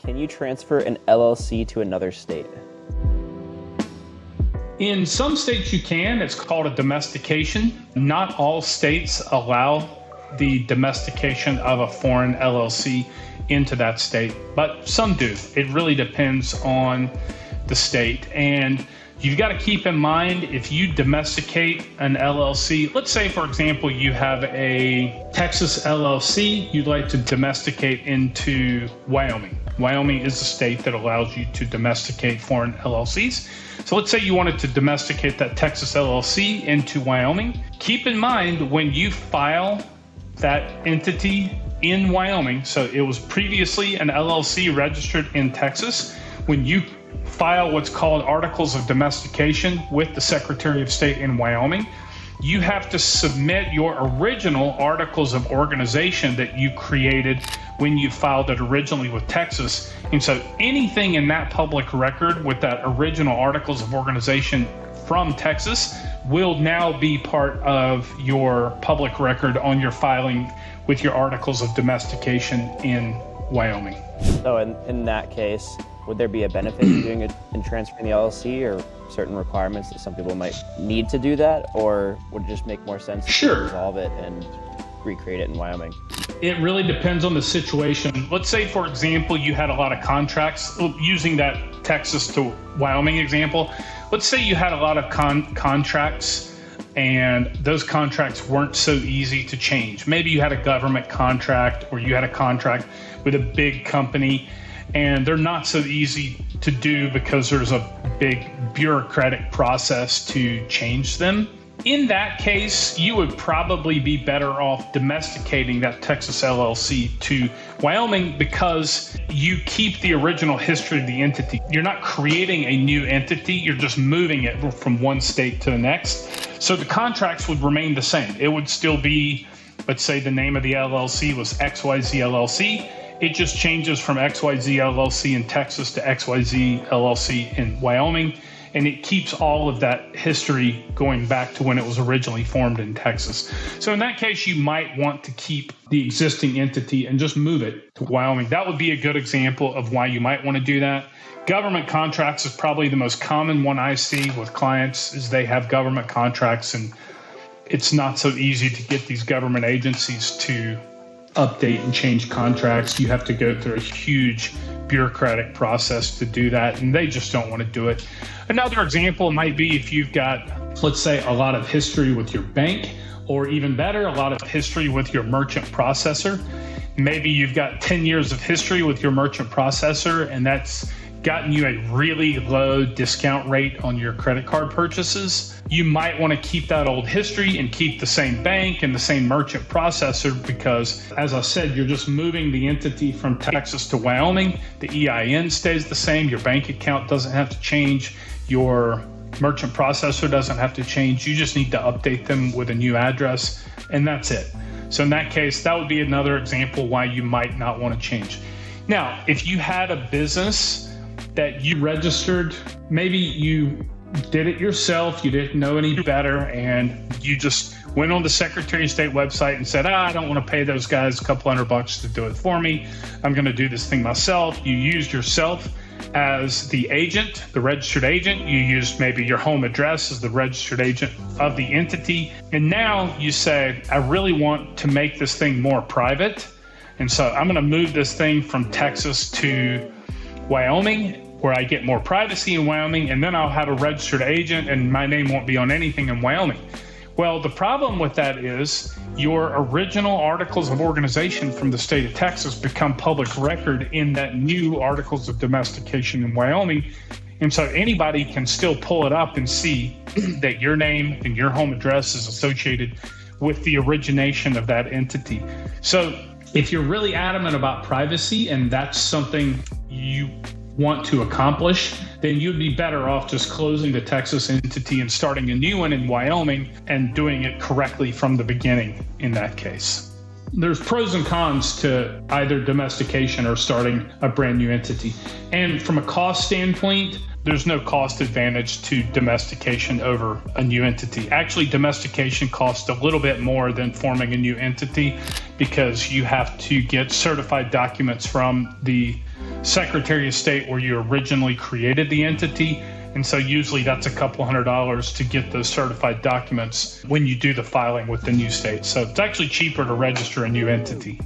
Can you transfer an LLC to another state? In some states you can. It's called a domestication. Not all states allow the domestication of a foreign LLC into that state, but some do. It really depends on the state. And you've got to keep in mind, if you domesticate an LLC, let's say, for example, you have a Texas LLC you'd like to domesticate into Wyoming. Wyoming is a state that allows you to domesticate foreign LLCs. So let's say you wanted to domesticate that Texas LLC into Wyoming. Keep in mind, when you file that entity in Wyoming, so it was previously an LLC registered in Texas, when you file what's called articles of domestication with the Secretary of State in Wyoming, you have to submit your original articles of organization that you created when you filed it originally with Texas. And so anything in that public record with that original articles of organization from Texas will now be part of your public record on your filing with your articles of domestication in Wyoming. So in that case, would there be a benefit in doing it in transferring the LLC, or certain requirements that some people might need to do that, or would it just make more sense to resolve it and recreate it in Wyoming? It really depends on the situation. Let's say, for example, you had a lot of contracts, using that Texas to Wyoming example. Let's say you had a lot of contracts and those contracts weren't so easy to change. Maybe you had a government contract, or you had a contract with a big company, and they're not so easy to do because there's a big bureaucratic process to change them. In that case, you would probably be better off domesticating that Texas LLC to Wyoming, because you keep the original history of the entity. You're not creating a new entity, you're just moving it from one state to the next. So the contracts would remain the same. It would still be, let's say the name of the LLC was XYZ LLC. It just changes from XYZ LLC in Texas to XYZ LLC in Wyoming. And it keeps all of that history going back to when it was originally formed in Texas. So in that case, you might want to keep the existing entity and just move it to Wyoming. That would be a good example of why you might want to do that. Government contracts is probably the most common one I see with clients, is they have government contracts, and it's not so easy to get these government agencies to update and change contracts. You have to go through a huge bureaucratic process to do that, and they just don't want to do it. Another example might be if you've got, let's say, a lot of history with your bank, or even better, a lot of history with your merchant processor. Maybe you've got 10 years of history with your merchant processor, and that's gotten you a really low discount rate on your credit card purchases. You might want to keep that old history and keep the same bank and the same merchant processor, because, as I said, you're just moving the entity from Texas to Wyoming. The EIN stays the same. Your bank account doesn't have to change. Your merchant processor doesn't have to change. You just need to update them with a new address, and that's it. So in that case, that would be another example why you might not want to change. Now, if you had a business that you registered, maybe you did it yourself, you didn't know any better, and you just went on the Secretary of State website and said, I don't want to pay those guys a couple $100 to do it for me. I'm going to do this thing myself. You used yourself as the agent, the registered agent. You used maybe your home address as the registered agent of the entity. And now you say, I really want to make this thing more private. And so I'm going to move this thing from Texas to Wyoming, where I get more privacy in Wyoming, and then I'll have a registered agent and my name won't be on anything in Wyoming. Well, the problem with that is your original articles of organization from the state of Texas become public record in that new articles of domestication in Wyoming. And so anybody can still pull it up and see that your name and your home address is associated with the origination of that entity. So if you're really adamant about privacy and that's something you want to accomplish, then you'd be better off just closing the Texas entity and starting a new one in Wyoming and doing it correctly from the beginning in that case. There's pros and cons to either domestication or starting a brand new entity. And from a cost standpoint, there's no cost advantage to domestication over a new entity. Actually, domestication costs a little bit more than forming a new entity, because you have to get certified documents from the Secretary of State where you originally created the entity. And so usually that's a couple $100 to get those certified documents when you do the filing with the new state. So it's actually cheaper to register a new entity.